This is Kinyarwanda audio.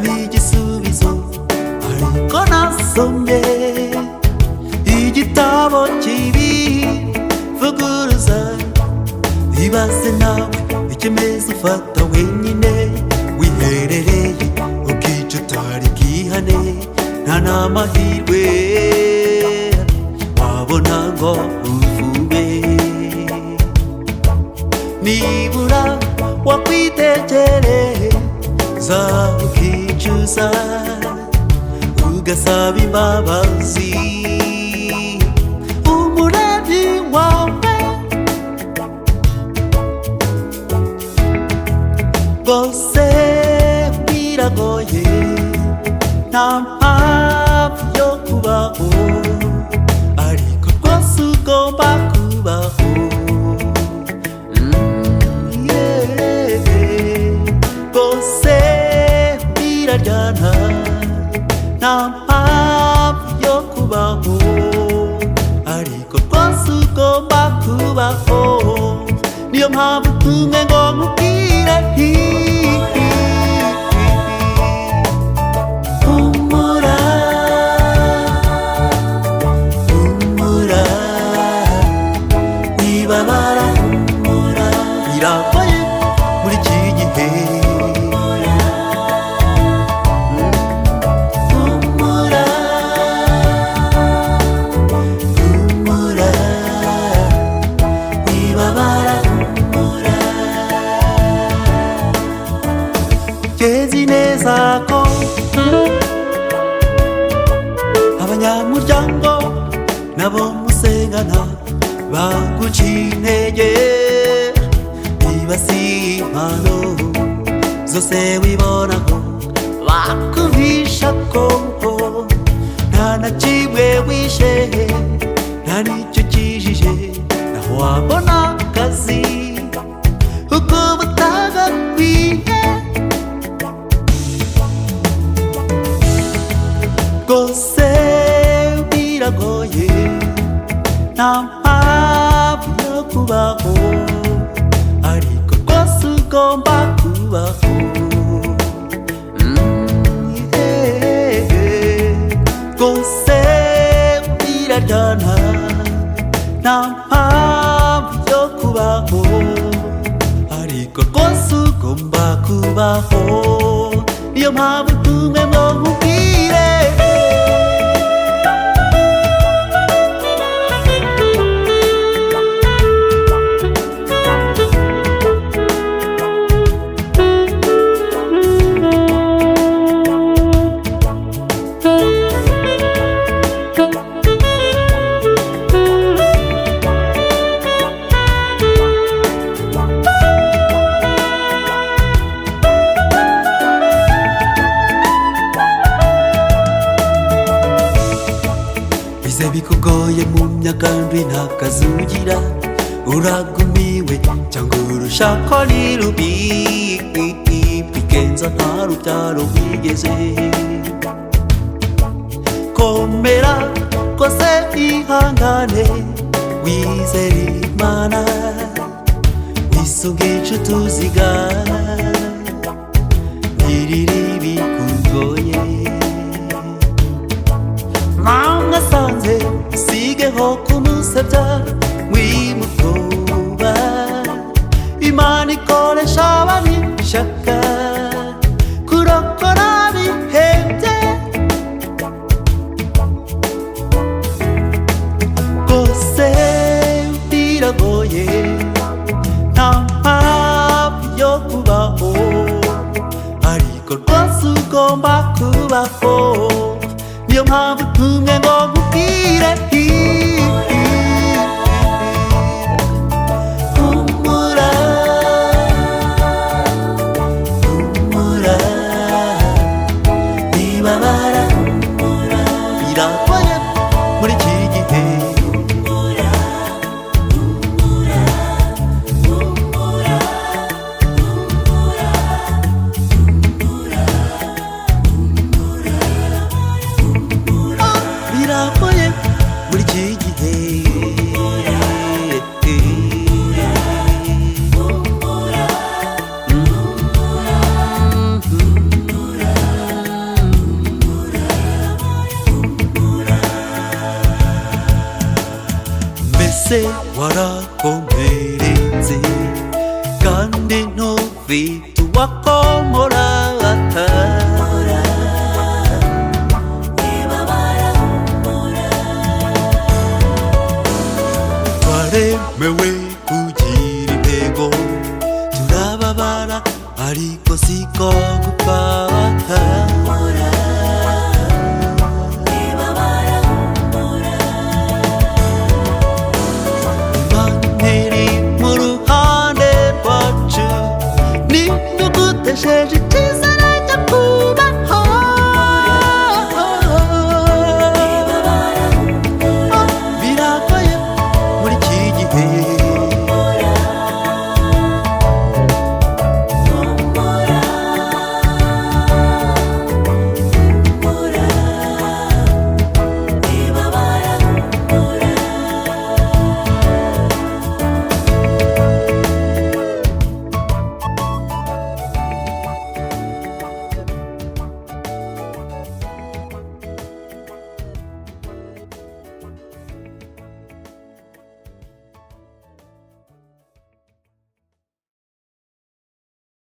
igisubizo ariko nasomye igitabo kibivuguruza. Ibaze nawe ikimeze ufata wenyine wiherereye ukica utari bwihane, nta n'amahirwe wabona ngo uvume. Nibura wakwitegereza ukicuza ugasaba imbabazi umuremyi wawe. Rwose biragoye nta mpamvu yo kubaho, ariko rwose ugomba kubaho. Rwose biraryana nta mpamvu yo kubaho, ariko rwose ugomba kubaho. Niyo mpamvu tumwe ngo nkubwire humura, humura, wibabara, humura. Biragoye muri iki gihe, humura, humura, wibabara, humura. Gezi neza ko abanyamuryango nabo musengana baguca intege, bibasiye impano zose wibonaho, bakuhisha ko nta na kimwe wishe, nta n'icyo kijije, naho wabona akazi uko batagakwiye. Rwose biragoye nta mpamvu yo kubaho, ariko rwose ugomba kubaho. Rwose biraryana nta mpamvu yo kubaho, ariko rwose ugomba kubaho. Niyo mpamvu tumwe ngo nkubwire bize bikugoye mu myaka ndwi nta kazi ugira, uragumiwe cyangwa urushako ni rubi, bigenza nta rubyaro wigeze. Komera rwose ihangane wizere Imana, wisunge inshuti uziga niriri bikugoye. Mwasanze sigeho kumusebya mwimutoba, Imana ikoresha ababishaka kurokora bihebye. Rwose biragoye nta mpamvu yo kubaho, ariko rwose ugomba kubaho. Niyo mpamvu tumwe ngo nkubwire humura, humura, wibabara, humura. Biragoye muri iki gihe, humura, humura, humura, humura, humura, humura, humura. ese warakomeretse kandi ntufite uwakomora twaremewe kugira intego turababara ariko siko gupfa Imana iri